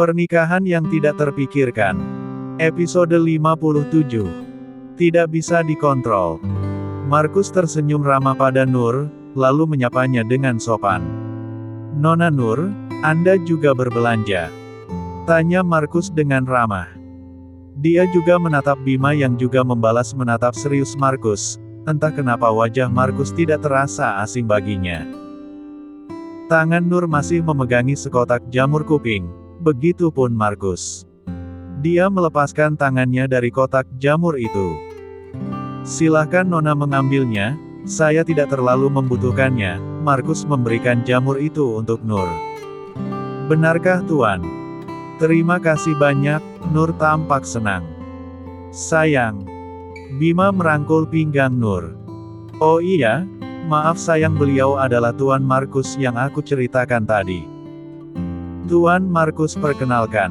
Pernikahan yang tidak terpikirkan. Episode 57. Tidak bisa dikontrol. Markus tersenyum ramah pada Nur, lalu menyapanya dengan sopan. "Nona Nur, Anda juga berbelanja?" tanya Markus dengan ramah. Dia juga menatap Bima yang juga membalas menatap serius Markus. Entah kenapa wajah Markus tidak terasa asing baginya. Tangan Nur masih memegangi sekotak jamur kuping, begitupun Markus. Dia melepaskan tangannya dari kotak jamur itu. "Silahkan Nona mengambilnya, saya tidak terlalu membutuhkannya." Markus memberikan jamur itu untuk Nur. "Benarkah Tuan? Terima kasih banyak." Nur tampak senang. "Sayang." Bima merangkul pinggang Nur. "Oh iya, maaf sayang, beliau adalah Tuan Markus yang aku ceritakan tadi." "Tuan Markus, perkenalkan."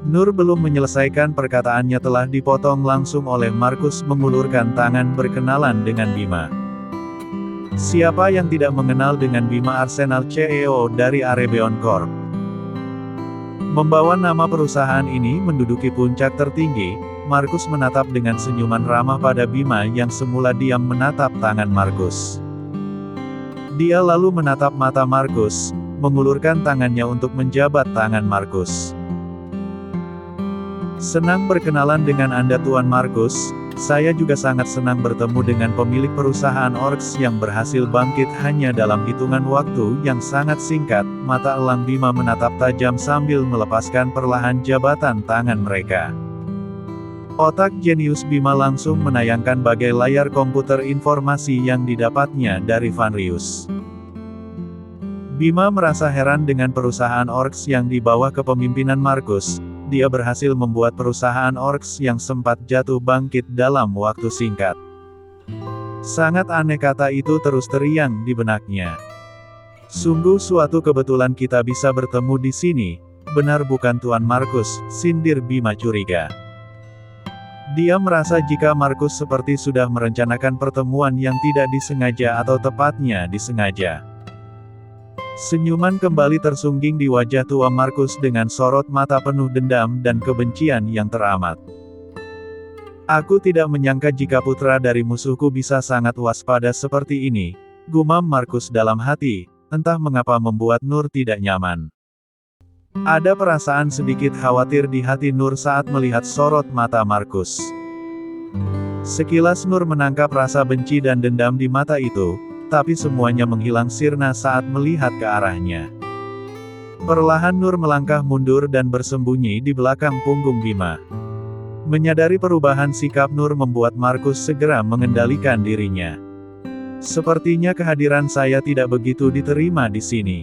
Nur belum menyelesaikan perkataannya telah dipotong langsung oleh Markus mengulurkan tangan berkenalan dengan Bima. Siapa yang tidak mengenal dengan Bima Arsenal, CEO dari Arebeon Corp. Membawa nama perusahaan ini menduduki puncak tertinggi, Markus menatap dengan senyuman ramah pada Bima yang semula diam menatap tangan Markus. Dia lalu menatap mata Markus, mengulurkan tangannya untuk menjabat tangan Markus. "Senang berkenalan dengan Anda Tuan Markus. Saya juga sangat senang bertemu dengan pemilik perusahaan Orks yang berhasil bangkit hanya dalam hitungan waktu yang sangat singkat." Mata elang Bima menatap tajam sambil melepaskan perlahan jabatan tangan mereka. Otak jenius Bima langsung menayangkan bagai layar komputer informasi yang didapatnya dari Van Rius. Bima merasa heran dengan perusahaan Orks yang di bawah kepemimpinan Markus. Dia berhasil membuat perusahaan Orks yang sempat jatuh bangkit dalam waktu singkat. Sangat aneh, kata itu terus teriang di benaknya. "Sungguh suatu kebetulan kita bisa bertemu di sini, benar bukan Tuan Markus?" sindir Bima curiga. Dia merasa jika Markus seperti sudah merencanakan pertemuan yang tidak disengaja atau tepatnya disengaja. Senyuman kembali tersungging di wajah tua Markus dengan sorot mata penuh dendam dan kebencian yang teramat. "Aku tidak menyangka jika putra dari musuhku bisa sangat waspada seperti ini," gumam Markus dalam hati. Entah mengapa membuat Nur tidak nyaman. Ada perasaan sedikit khawatir di hati Nur saat melihat sorot mata Markus. Sekilas Nur menangkap rasa benci dan dendam di mata itu, tapi semuanya menghilang sirna saat melihat ke arahnya. Perlahan Nur melangkah mundur dan bersembunyi di belakang punggung Bima. Menyadari perubahan sikap Nur membuat Markus segera mengendalikan dirinya. "Sepertinya kehadiran saya tidak begitu diterima di sini."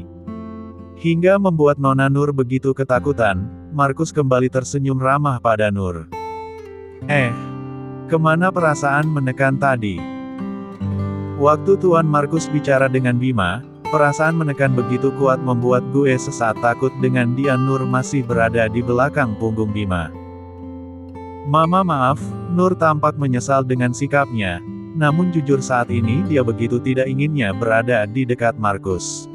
Hingga membuat Nona Nur begitu ketakutan, Markus kembali tersenyum ramah pada Nur. Kemana perasaan menekan tadi?" Waktu Tuan Markus bicara dengan Bima, perasaan menekan begitu kuat membuat gue sesaat takut dengan dia. Nur masih berada di belakang punggung Bima. "Mama, maaf." Nur tampak menyesal dengan sikapnya, namun jujur saat ini dia begitu tidak inginnya berada di dekat Markus.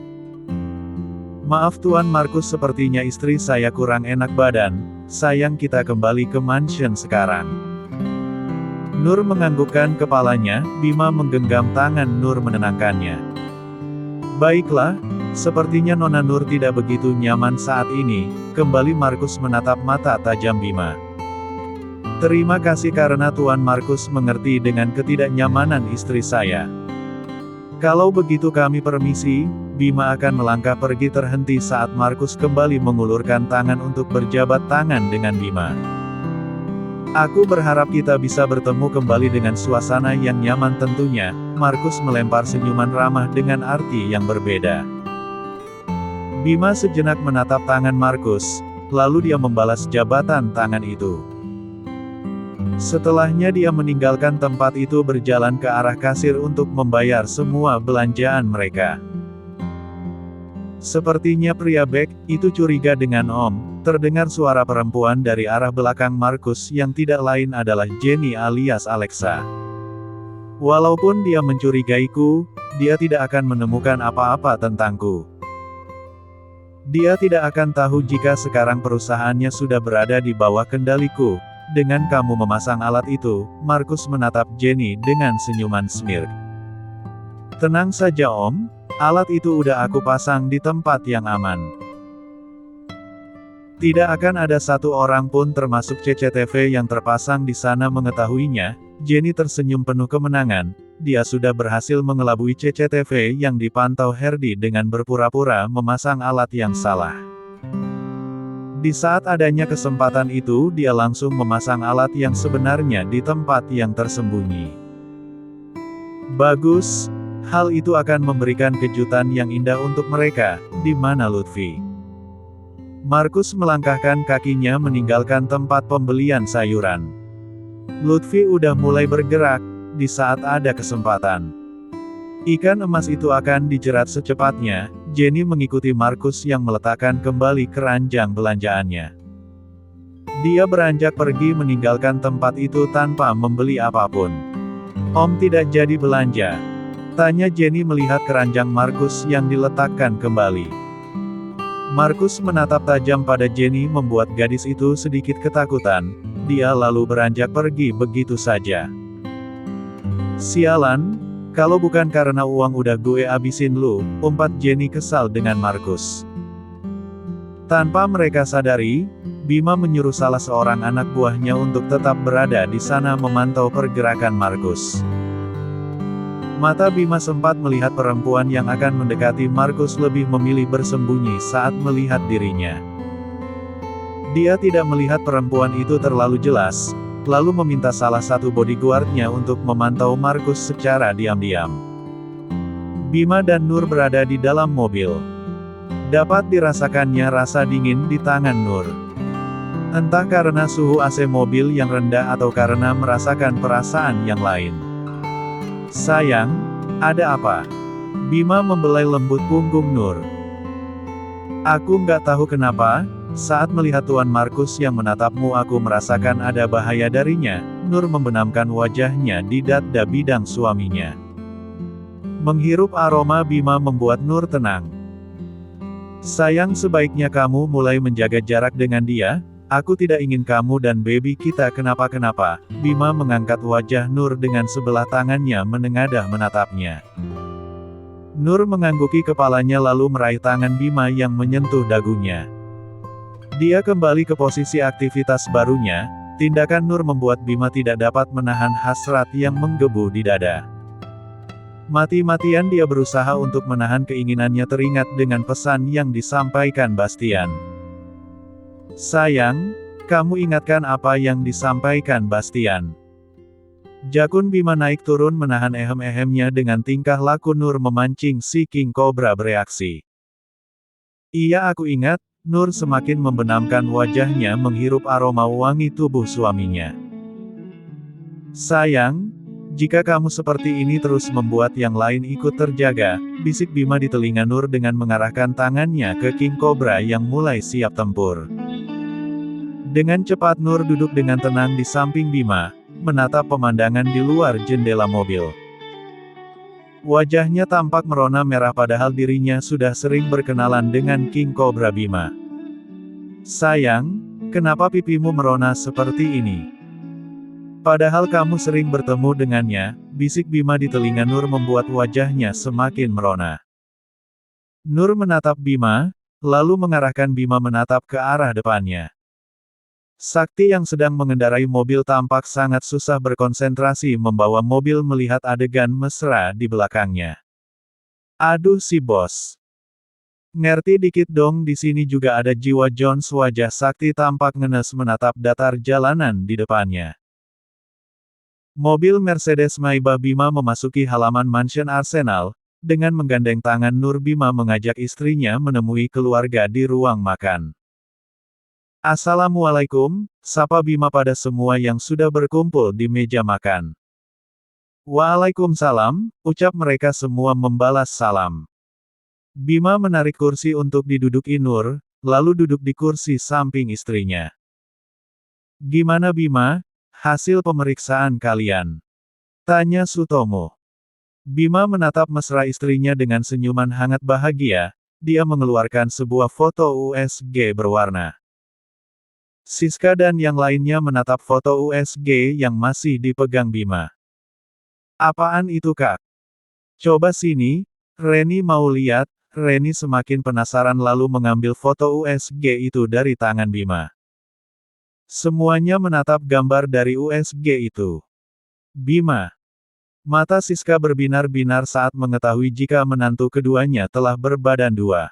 "Maaf Tuan Markus, sepertinya istri saya kurang enak badan. Sayang, kita kembali ke mansion sekarang." Nur menganggukkan kepalanya. Bima menggenggam tangan Nur menenangkannya. "Baiklah, sepertinya Nona Nur tidak begitu nyaman saat ini." Kembali Markus menatap mata tajam Bima. "Terima kasih karena Tuan Markus mengerti dengan ketidaknyamanan istri saya. Kalau begitu kami permisi." Bima akan melangkah pergi terhenti saat Markus kembali mengulurkan tangan untuk berjabat tangan dengan Bima. "Aku berharap kita bisa bertemu kembali dengan suasana yang nyaman tentunya." Markus melempar senyuman ramah dengan arti yang berbeda. Bima sejenak menatap tangan Markus, lalu dia membalas jabatan tangan itu. Setelahnya dia meninggalkan tempat itu berjalan ke arah kasir untuk membayar semua belanjaan mereka. Sepertinya pria Beck itu curiga dengan Om. Terdengar suara perempuan dari arah belakang Markus yang tidak lain adalah Jenny alias Alexa. "Walaupun dia mencurigaiku, dia tidak akan menemukan apa-apa tentangku." Dia tidak akan tahu jika sekarang perusahaannya sudah berada di bawah kendaliku. Dengan kamu memasang alat itu, Markus menatap Jenny dengan senyuman smirk. Tenang saja Om, alat itu udah aku pasang di tempat yang aman. Tidak akan ada satu orang pun termasuk CCTV yang terpasang di sana mengetahuinya. Jenny tersenyum penuh kemenangan, dia sudah berhasil mengelabui CCTV yang dipantau Herdi dengan berpura-pura memasang alat yang salah. Di saat adanya kesempatan itu dia langsung memasang alat yang sebenarnya di tempat yang tersembunyi. Bagus, hal itu akan memberikan kejutan yang indah untuk mereka. Di mana Lutfi? Markus melangkahkan kakinya meninggalkan tempat pembelian sayuran. Lutfi udah mulai bergerak, di saat ada kesempatan. Ikan emas itu akan dijerat secepatnya. Jenny mengikuti Markus yang meletakkan kembali keranjang belanjaannya. Dia beranjak pergi meninggalkan tempat itu tanpa membeli apapun. Om tidak jadi belanja? Tanya Jenny melihat keranjang Markus yang diletakkan kembali. Markus menatap tajam pada Jenny membuat gadis itu sedikit ketakutan. Dia lalu beranjak pergi begitu saja. Sialan, kalau bukan karena uang udah gue abisin lu, umpat Jenny kesal dengan Markus. Tanpa mereka sadari, Bima menyuruh salah seorang anak buahnya untuk tetap berada di sana memantau pergerakan Markus. Mata Bima sempat melihat perempuan yang akan mendekati Markus lebih memilih bersembunyi saat melihat dirinya. Dia tidak melihat perempuan itu terlalu jelas, lalu meminta salah satu bodyguardnya untuk memantau Markus secara diam-diam. Bima dan Nur berada di dalam mobil. Dapat dirasakannya rasa dingin di tangan Nur. Entah karena suhu AC mobil yang rendah atau karena merasakan perasaan yang lain. Sayang, ada apa? Bima membelai lembut punggung Nur. Aku nggak tahu kenapa, saat melihat Tuan Markus yang menatapmu aku merasakan ada bahaya darinya. Nur membenamkan wajahnya di dada bidang suaminya. Menghirup aroma Bima membuat Nur tenang. Sayang, sebaiknya kamu mulai menjaga jarak dengan dia. Aku tidak ingin kamu dan baby kita kenapa-kenapa. Bima mengangkat wajah Nur dengan sebelah tangannya menengadah menatapnya. Nur mengangguki kepalanya lalu meraih tangan Bima yang menyentuh dagunya. Dia kembali ke posisi aktivitas barunya. Tindakan Nur membuat Bima tidak dapat menahan hasrat yang menggebu di dada. Mati-matian dia berusaha untuk menahan keinginannya teringat dengan pesan yang disampaikan Bastian. Sayang, kamu ingatkan apa yang disampaikan Bastian. Jakun Bima naik turun menahan ehem-ehemnya dengan tingkah laku Nur memancing si King Cobra bereaksi. Iya aku ingat, Nur semakin membenamkan wajahnya menghirup aroma wangi tubuh suaminya. Sayang, jika kamu seperti ini terus membuat yang lain ikut terjaga, bisik Bima di telinga Nur dengan mengarahkan tangannya ke King Cobra yang mulai siap tempur. Dengan cepat Nur duduk dengan tenang di samping Bima, menatap pemandangan di luar jendela mobil. Wajahnya tampak merona merah padahal dirinya sudah sering berkenalan dengan King Cobra Bima. Sayang, kenapa pipimu merona seperti ini? Padahal kamu sering bertemu dengannya, bisik Bima di telinga Nur membuat wajahnya semakin merona. Nur menatap Bima, lalu mengarahkan Bima menatap ke arah depannya. Sakti yang sedang mengendarai mobil tampak sangat susah berkonsentrasi membawa mobil melihat adegan mesra di belakangnya. Aduh si bos. Ngerti dikit dong, di sini juga ada jiwa Jones. Wajah Sakti tampak ngenes menatap datar jalanan di depannya. Mobil Mercedes Maybach Bima memasuki halaman mansion Arsenal. Dengan menggandeng tangan Nur Bima mengajak istrinya menemui keluarga di ruang makan. Assalamualaikum, sapa Bima pada semua yang sudah berkumpul di meja makan. Waalaikumsalam, ucap mereka semua membalas salam. Bima menarik kursi untuk diduduki Nur, lalu duduk di kursi samping istrinya. Gimana Bima, hasil pemeriksaan kalian? Tanya Sutomo. Bima menatap mesra istrinya dengan senyuman hangat bahagia. dia mengeluarkan sebuah foto USG berwarna. Siska dan yang lainnya menatap foto USG yang masih dipegang Bima. Apaan itu kak? Coba sini, Reni mau lihat. Reni semakin penasaran lalu mengambil foto USG itu dari tangan Bima. Semuanya menatap gambar dari USG itu. Bima. Mata Siska berbinar-binar saat mengetahui jika menantu keduanya telah berbadan dua.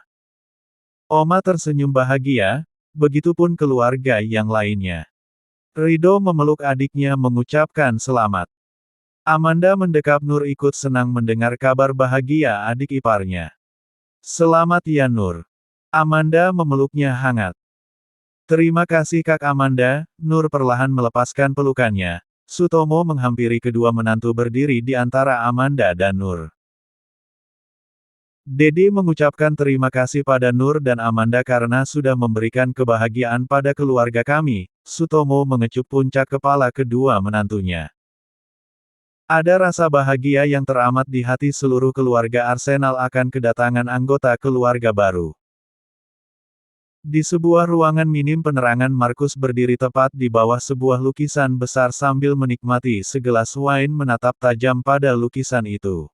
Oma tersenyum bahagia, begitupun keluarga yang lainnya. Rido memeluk adiknya mengucapkan selamat. Amanda mendekap Nur ikut senang mendengar kabar bahagia adik iparnya. Selamat ya Nur. Amanda memeluknya hangat. Terima kasih Kak Amanda, Nur perlahan melepaskan pelukannya. Sutomo menghampiri kedua menantu berdiri di antara Amanda dan Nur. Dedi mengucapkan terima kasih pada Nur dan Amanda karena sudah memberikan kebahagiaan pada keluarga kami. Sutomo mengecup puncak kepala kedua menantunya. Ada rasa bahagia yang teramat di hati seluruh keluarga Arsenal akan kedatangan anggota keluarga baru. Di sebuah ruangan minim penerangan Markus berdiri tepat di bawah sebuah lukisan besar sambil menikmati segelas wine menatap tajam pada lukisan itu.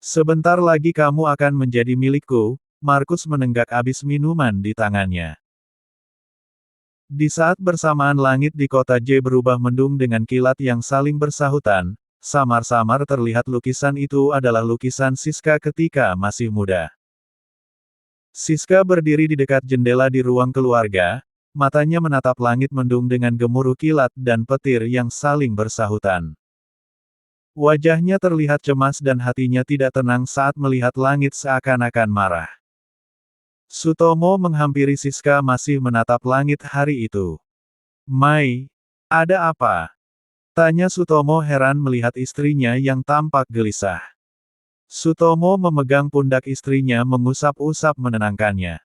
Sebentar lagi kamu akan menjadi milikku, Markus menenggak abis minuman di tangannya. Di saat bersamaan langit di kota J berubah mendung dengan kilat yang saling bersahutan, samar-samar terlihat lukisan itu adalah lukisan Siska ketika masih muda. Siska berdiri di dekat jendela di ruang keluarga, matanya menatap langit mendung dengan gemuruh kilat dan petir yang saling bersahutan. Wajahnya terlihat cemas dan hatinya tidak tenang saat melihat langit seakan-akan marah. Sutomo menghampiri Siska masih menatap langit hari itu. Mai, ada apa? Tanya Sutomo heran melihat istrinya yang tampak gelisah. Sutomo memegang pundak istrinya mengusap-usap menenangkannya.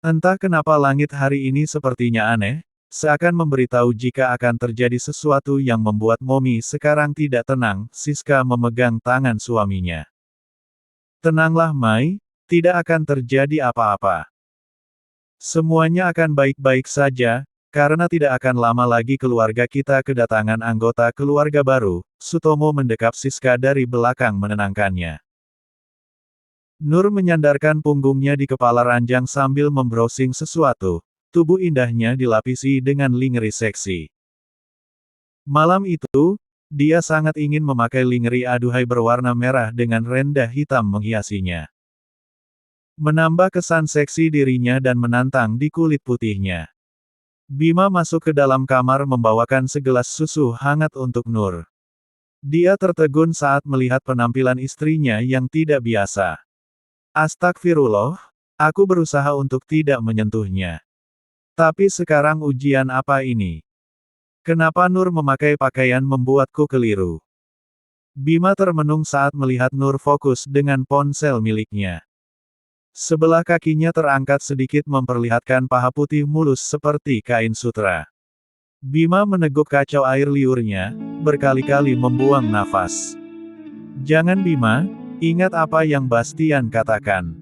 Entah kenapa langit hari ini sepertinya aneh, seakan memberitahu jika akan terjadi sesuatu yang membuat Momi sekarang tidak tenang. Siska memegang tangan suaminya. Tenanglah Mai. Tidak akan terjadi apa-apa. Semuanya akan baik-baik saja, karena tidak akan lama lagi keluarga kita kedatangan anggota keluarga baru. Sutomo mendekap Siska dari belakang menenangkannya. Nur menyandarkan punggungnya di kepala ranjang sambil membrowsing sesuatu. Tubuh indahnya dilapisi dengan lingerie seksi. Malam itu, dia sangat ingin memakai lingerie aduhai berwarna merah dengan rendah hitam menghiasinya. Menambah kesan seksi dirinya dan menantang di kulit putihnya. Bima masuk ke dalam kamar membawakan segelas susu hangat untuk Nur. Dia tertegun saat melihat penampilan istrinya yang tidak biasa. Astagfirullah, aku berusaha untuk tidak menyentuhnya. Tapi sekarang ujian apa ini? Kenapa Nur memakai pakaian membuatku keliru? Bima termenung saat melihat Nur fokus dengan ponsel miliknya. Sebelah kakinya terangkat sedikit memperlihatkan paha putih mulus seperti kain sutra. Bima meneguk kacau air liurnya, berkali-kali membuang nafas. Jangan Bima, ingat apa yang Bastian katakan.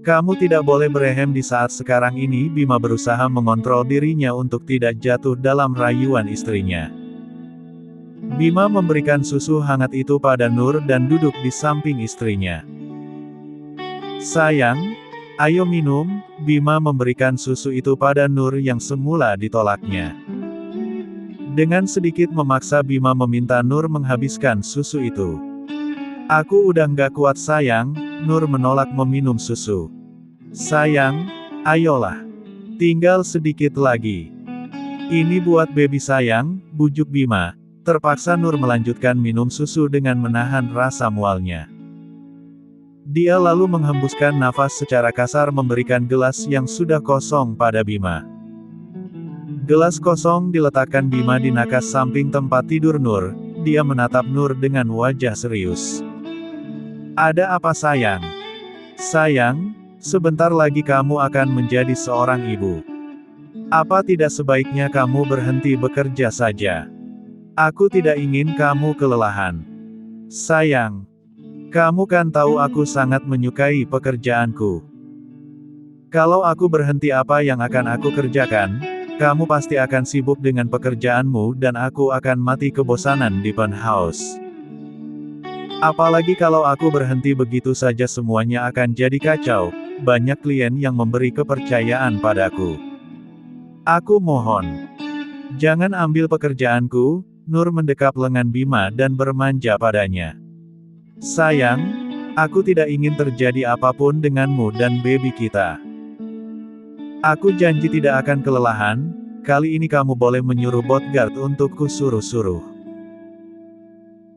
Kamu tidak boleh berehem di saat sekarang ini. Bima berusaha mengontrol dirinya untuk tidak jatuh dalam rayuan istrinya. Bima memberikan susu hangat itu pada Nur dan duduk di samping istrinya. Sayang, ayo minum. Bima memberikan susu itu pada Nur yang semula ditolaknya. Dengan sedikit memaksa Bima meminta Nur menghabiskan susu itu. Aku udah nggak kuat sayang, Nur menolak meminum susu. Sayang, ayolah. Tinggal sedikit lagi. Ini buat baby sayang, bujuk Bima. Terpaksa Nur melanjutkan minum susu dengan menahan rasa mualnya. Dia lalu menghembuskan nafas secara kasar memberikan gelas yang sudah kosong pada Bima. Gelas kosong diletakkan Bima di nakas samping tempat tidur Nur. Dia menatap Nur dengan wajah serius. Ada apa sayang? Sayang, sebentar lagi kamu akan menjadi seorang ibu. Apa tidak sebaiknya kamu berhenti bekerja saja? Aku tidak ingin kamu kelelahan. Sayang. Kamu kan tahu aku sangat menyukai pekerjaanku. Kalau aku berhenti, apa yang akan aku kerjakan? Kamu pasti akan sibuk dengan pekerjaanmu dan aku akan mati kebosanan di penthouse. Apalagi kalau aku berhenti begitu saja, semuanya akan jadi kacau. Banyak klien yang memberi kepercayaan padaku. Aku mohon, jangan ambil pekerjaanku. Nur mendekap lengan Bima dan bermanja padanya. Sayang, aku tidak ingin terjadi apapun denganmu dan baby kita. Aku janji tidak akan kelelahan. Kali ini kamu boleh menyuruh bodyguard untukku suruh-suruh.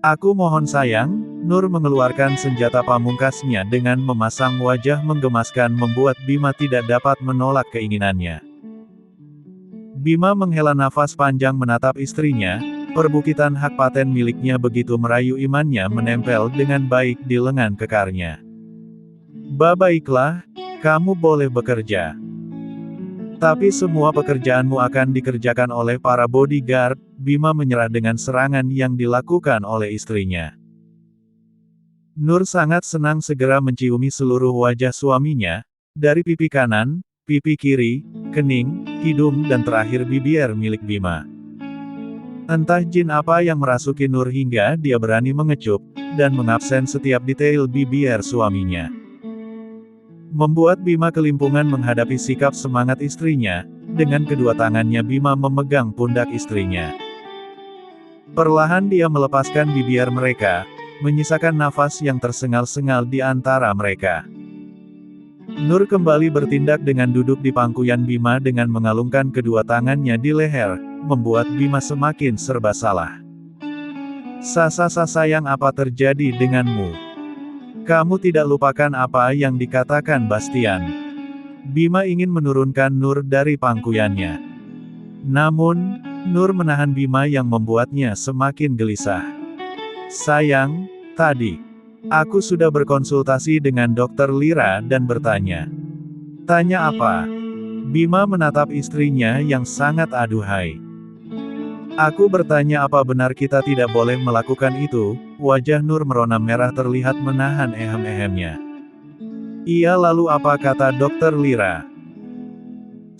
Aku mohon sayang. Nur mengeluarkan senjata pamungkasnya dengan memasang wajah menggemaskan membuat Bima tidak dapat menolak keinginannya. Bima menghela nafas panjang menatap istrinya. Perbukitan hak paten miliknya begitu merayu, imannya menempel dengan baik di lengan kekarnya. Baiklah, kamu boleh bekerja. Tapi semua pekerjaanmu akan dikerjakan oleh para bodyguard. Bima menyerah dengan serangan yang dilakukan oleh istrinya. Nur sangat senang segera menciumi seluruh wajah suaminya, dari pipi kanan, pipi kiri, kening, hidung dan terakhir bibir milik Bima. Entah jin apa yang merasuki Nur hingga dia berani mengecup, dan mengabsen setiap detail bibir suaminya. Membuat Bima kelimpungan menghadapi sikap semangat istrinya. Dengan kedua tangannya Bima memegang pundak istrinya. Perlahan dia melepaskan bibir mereka, menyisakan nafas yang tersengal-sengal di antara mereka. Nur kembali bertindak dengan duduk di pangkuan Bima dengan mengalungkan kedua tangannya di leher, membuat Bima semakin serba salah. Sasa sayang, apa terjadi denganmu? Kamu tidak lupakan apa yang dikatakan Bastian. Bima ingin menurunkan Nur dari pangkuannya. Namun, Nur menahan Bima yang membuatnya semakin gelisah. Sayang, tadi aku sudah berkonsultasi dengan Dokter Lira dan bertanya. Tanya apa? Bima menatap istrinya yang sangat aduhai. Aku bertanya apa benar kita tidak boleh melakukan itu. Wajah Nur merona merah terlihat menahan ehem-ehemnya. Iya, lalu apa kata Dokter Lira?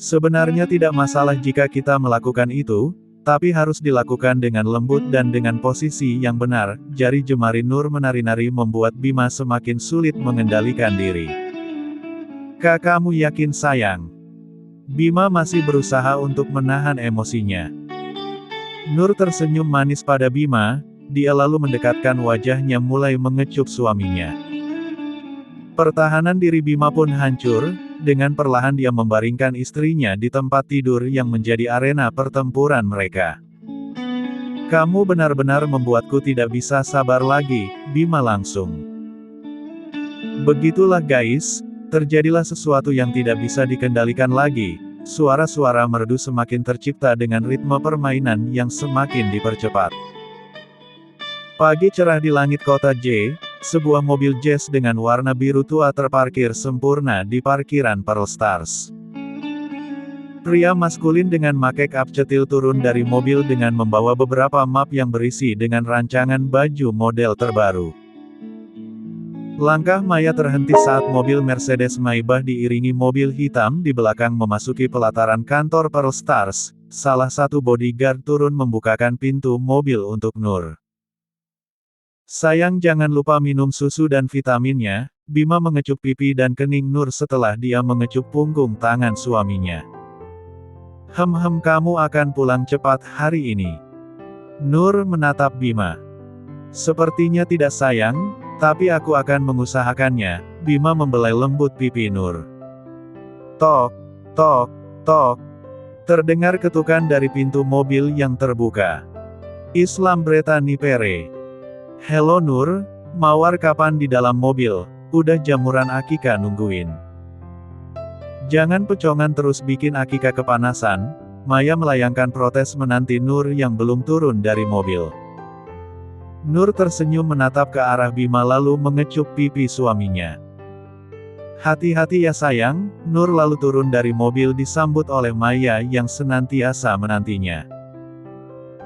Sebenarnya tidak masalah jika kita melakukan itu, tapi harus dilakukan dengan lembut dan dengan posisi yang benar. Jari jemari Nur menari-nari membuat Bima semakin sulit mengendalikan diri. Kamu yakin sayang? Bima masih berusaha untuk menahan emosinya. Nur tersenyum manis pada Bima, dia lalu mendekatkan wajahnya mulai mengecup suaminya. Pertahanan diri Bima pun hancur, dengan perlahan dia membaringkan istrinya di tempat tidur yang menjadi arena pertempuran mereka. Kamu benar-benar membuatku tidak bisa sabar lagi, Bima langsung. Begitulah guys, terjadilah sesuatu yang tidak bisa dikendalikan lagi. Suara-suara merdu semakin tercipta dengan ritme permainan yang semakin dipercepat. Pagi cerah di langit kota J. Sebuah mobil jazz dengan warna biru tua terparkir sempurna di parkiran Pearl Stars. Pria maskulin dengan make up cetil turun dari mobil dengan membawa beberapa map yang berisi dengan rancangan baju model terbaru. Langkah Maya terhenti saat mobil Mercedes Maybach diiringi mobil hitam di belakang memasuki pelataran kantor Pearl Stars. Salah satu bodyguard turun membukakan pintu mobil untuk Nur. Sayang, jangan lupa minum susu dan vitaminnya. Bima mengecup pipi dan kening Nur setelah dia mengecup punggung tangan suaminya. Kamu akan pulang cepat hari ini. Nur menatap Bima. Sepertinya tidak sayang, tapi aku akan mengusahakannya. Bima membelai lembut pipi Nur. Tok, tok, tok. Terdengar ketukan dari pintu mobil yang terbuka. Islam Breta Nipere. Halo Nur, mawar kapan di dalam mobil? Udah jamuran Akika nungguin. Jangan pecongan terus bikin Akika kepanasan. Maya melayangkan protes menanti Nur yang belum turun dari mobil. Nur tersenyum menatap ke arah Bima lalu mengecup pipi suaminya. Hati-hati ya sayang. Nur lalu turun dari mobil disambut oleh Maya yang senantiasa menantinya.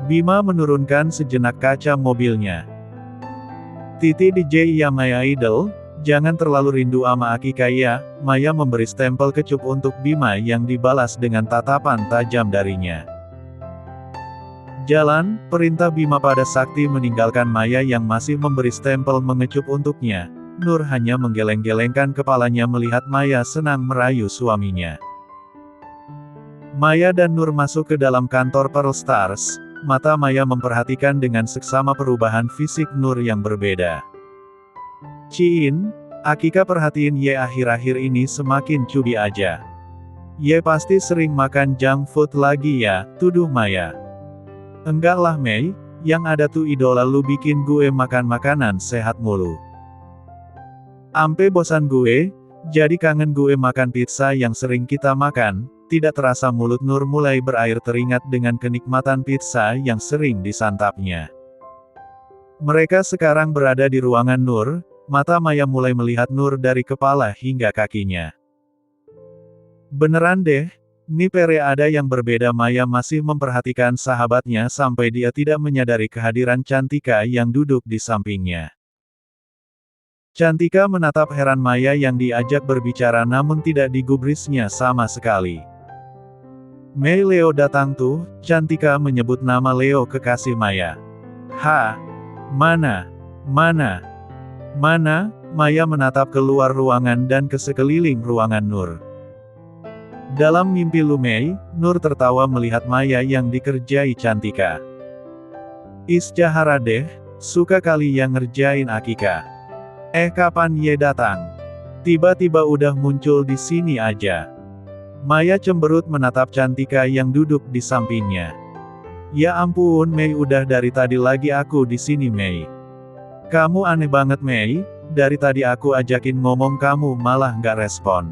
Bima menurunkan sejenak kaca mobilnya. Titi DJ ya Maya Idol, jangan terlalu rindu ama Akika ya. Maya memberi stempel kecup untuk Bima yang dibalas dengan tatapan tajam darinya. Jalan, perintah Bima pada Sakti meninggalkan Maya yang masih memberi stempel mengecup untuknya. Nur hanya menggeleng-gelengkan kepalanya melihat Maya senang merayu suaminya. Maya dan Nur masuk ke dalam kantor Pearl Stars. Mata Maya memperhatikan dengan seksama perubahan fisik Nur yang berbeda. Ciin, Akika perhatiin Ye akhir-akhir ini semakin cubi aja. Ye pasti sering makan junk food lagi ya, tuduh Maya. Enggak lah Mei, yang ada tuh idola lu bikin gue makan makanan sehat mulu. Ampe bosan gue, jadi kangen gue makan pizza yang sering kita makan. Tidak terasa mulut Nur mulai berair teringat dengan kenikmatan pizza yang sering disantapnya. Mereka sekarang berada di ruangan Nur, mata Maya mulai melihat Nur dari kepala hingga kakinya. Beneran deh, nih pere ada yang berbeda. Maya masih memperhatikan sahabatnya sampai dia tidak menyadari kehadiran Cantika yang duduk di sampingnya. Cantika menatap heran Maya yang diajak berbicara namun tidak digubrisnya sama sekali. Mei Leo datang tuh, Cantika menyebut nama Leo kekasih Maya. Mana? Maya menatap keluar ruangan dan ke sekeliling ruangan Nur. Dalam mimpi lu Mei, Nur tertawa melihat Maya yang dikerjai Cantika. Isjahara deh, suka kali yang ngerjain Akika. Kapan Ye datang? Tiba-tiba udah muncul di sini aja. Maya cemberut menatap Cantika yang duduk di sampingnya. Ya ampun Mei, udah dari tadi lagi aku di sini Mei. Kamu aneh banget Mei, dari tadi aku ajakin ngomong kamu malah nggak respon.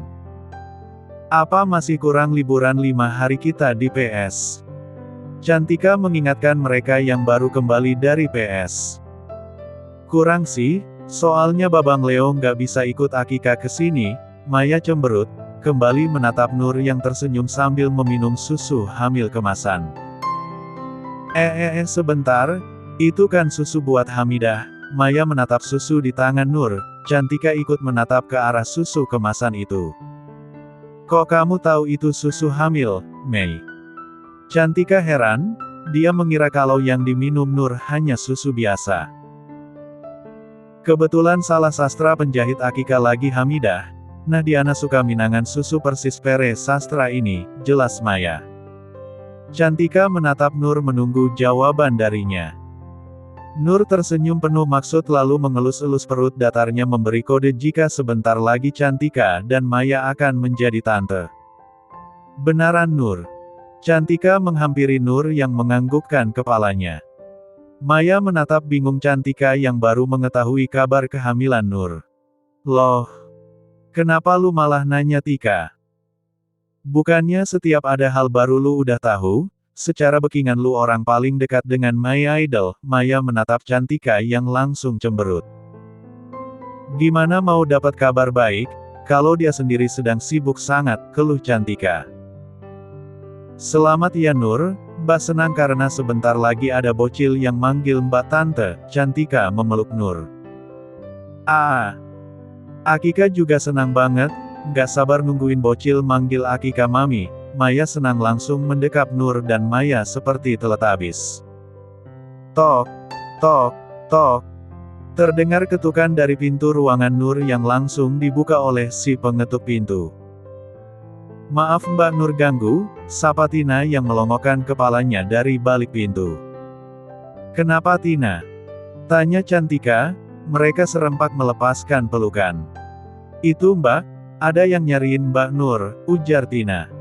Apa masih kurang liburan 5 hari kita di PS? Cantika mengingatkan mereka yang baru kembali dari PS. Kurang sih, soalnya Babang Leo nggak bisa ikut Akika ke sini. Maya cemberut, kembali menatap Nur yang tersenyum sambil meminum susu hamil kemasan. Sebentar, itu kan susu buat Hamidah. Maya menatap susu di tangan Nur, Cantika ikut menatap ke arah susu kemasan itu. Kok kamu tahu itu susu hamil, Mei? Cantika heran, dia mengira kalau yang diminum Nur hanya susu biasa. Kebetulan salah sastra penjahit Akika lagi Hamidah. Nah Diana suka minangan susu persis pere sastra ini, jelas Maya. Cantika menatap Nur menunggu jawaban darinya. Nur tersenyum penuh maksud lalu mengelus-elus perut datarnya memberi kode jika sebentar lagi Cantika dan Maya akan menjadi tante. Benaran Nur? Cantika menghampiri Nur yang menganggukkan kepalanya. Maya menatap bingung Cantika yang baru mengetahui kabar kehamilan Nur. Loh, kenapa lu malah nanya Tika? Bukannya setiap ada hal baru lu udah tahu? Secara backingan lu orang paling dekat dengan Maya Idol. Maya menatap Cantika yang langsung cemberut. Gimana mau dapat kabar baik, kalau dia sendiri sedang sibuk sangat, keluh Cantika. Selamat ya Nur, Mbak senang karena sebentar lagi ada bocil yang manggil Mbak Tante. Cantika memeluk Nur. Akika juga senang banget, nggak sabar nungguin bocil manggil Akika Mami. Maya senang langsung mendekap Nur dan Maya seperti teletabis. Tok, tok, tok. Terdengar ketukan dari pintu ruangan Nur yang langsung dibuka oleh si pengetuk pintu. Maaf Mbak Nur ganggu, sapa Tina yang melongokkan kepalanya dari balik pintu. Kenapa Tina? Tanya Cantika, mereka serempak melepaskan pelukan. Itu Mbak, ada yang nyariin Mbak Nur, ujar Tina.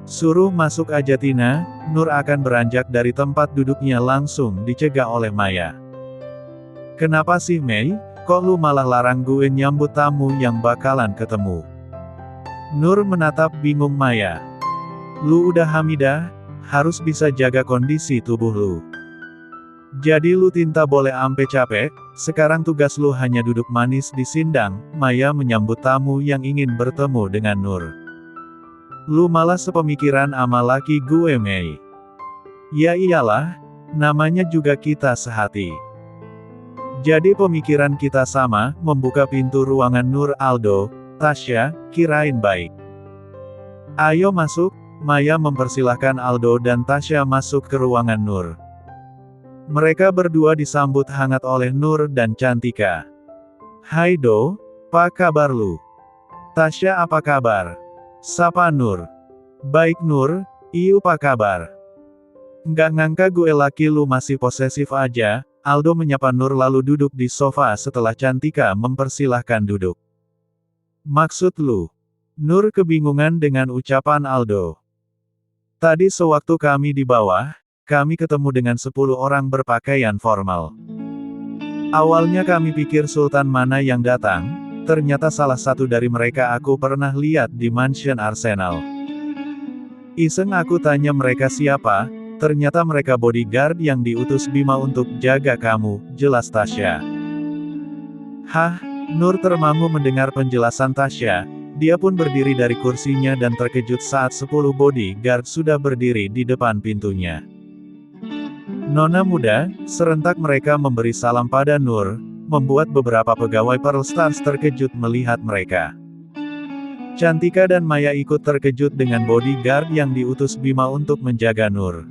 Suruh masuk aja Tina. Nur akan beranjak dari tempat duduknya langsung dicegah oleh Maya. Kenapa sih Mei, kok lu malah larang gue nyambut tamu yang bakalan ketemu? Nur menatap bingung Maya. Lu udah Hamidah, harus bisa jaga kondisi tubuh lu. Jadi lu tinta boleh ampe capek, sekarang tugas lu hanya duduk manis di sindang. Maya menyambut tamu yang ingin bertemu dengan Nur. Lu malah sepemikiran ama laki gue Mei. Ya iyalah, namanya juga kita sehati. Jadi pemikiran kita sama, membuka pintu ruangan Nur. Aldo, Tasya, kirain baik. Ayo masuk. Maya mempersilahkan Aldo dan Tasya masuk ke ruangan Nur. Mereka berdua disambut hangat oleh Nur dan Cantika. Hai Do, apa kabar lu? Tasya apa kabar? Sapa Nur. Baik Nur, iu apa kabar? Nggak ngangka gue laki lu masih posesif aja. Aldo menyapa Nur lalu duduk di sofa setelah Cantika mempersilahkan duduk. Maksud lu? Nur kebingungan dengan ucapan Aldo. Tadi sewaktu kami di bawah, kami ketemu dengan 10 orang berpakaian formal. Awalnya kami pikir sultan mana yang datang, ternyata salah satu dari mereka aku pernah lihat di mansion Arsenal. Iseng aku tanya mereka siapa, ternyata mereka bodyguard yang diutus Bima untuk jaga kamu, jelas Tasya. Hah, Nur termangu mendengar penjelasan Tasya. Dia pun berdiri dari kursinya dan terkejut saat 10 bodyguard sudah berdiri di depan pintunya. Nona muda, serentak mereka memberi salam pada Nur, membuat beberapa pegawai Pearl Stars terkejut melihat mereka. Cantika dan Maya ikut terkejut dengan bodyguard yang diutus Bima untuk menjaga Nur.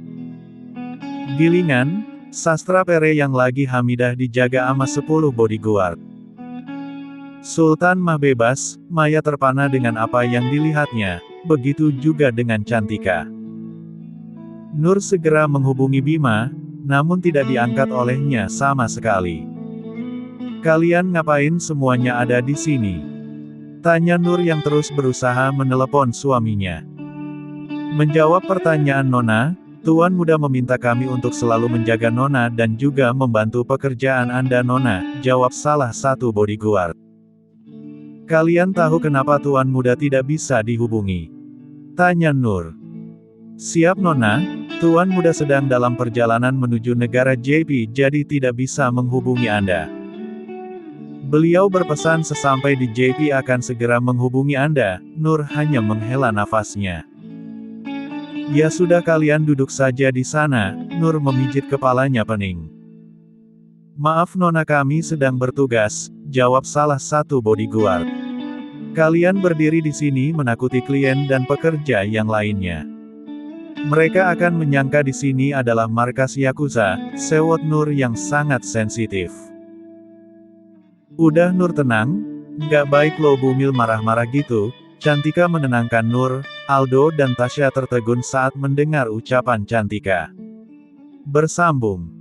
Gilingan, Sastra Pere yang lagi hamidah dijaga sama 10 bodyguard. Sultan mah bebas, Maya terpana dengan apa yang dilihatnya, begitu juga dengan Cantika. Nur segera menghubungi Bima, namun tidak diangkat olehnya sama sekali. Kalian ngapain semuanya ada di sini? Tanya Nur yang terus berusaha menelepon suaminya. Menjawab pertanyaan Nona, Tuan Muda meminta kami untuk selalu menjaga Nona dan juga membantu pekerjaan Anda Nona, jawab salah satu bodyguard. Kalian tahu kenapa Tuan Muda tidak bisa dihubungi? Tanya Nur. Siap Nona, Tuan Muda sedang dalam perjalanan menuju negara JP jadi tidak bisa menghubungi Anda. Beliau berpesan sesampai di JP akan segera menghubungi Anda. Nur hanya menghela nafasnya. Ya sudah kalian duduk saja di sana, Nur memijit kepalanya pening. Maaf Nona kami sedang bertugas, jawab salah satu bodyguard. Kalian berdiri di sini menakuti klien dan pekerja yang lainnya. Mereka akan menyangka di sini adalah markas Yakuza, sewot Nur yang sangat sensitif. Udah Nur tenang, nggak baik lo bumil marah-marah gitu. Cantika menenangkan Nur. Aldo dan Tasya tertegun saat mendengar ucapan Cantika. Bersambung.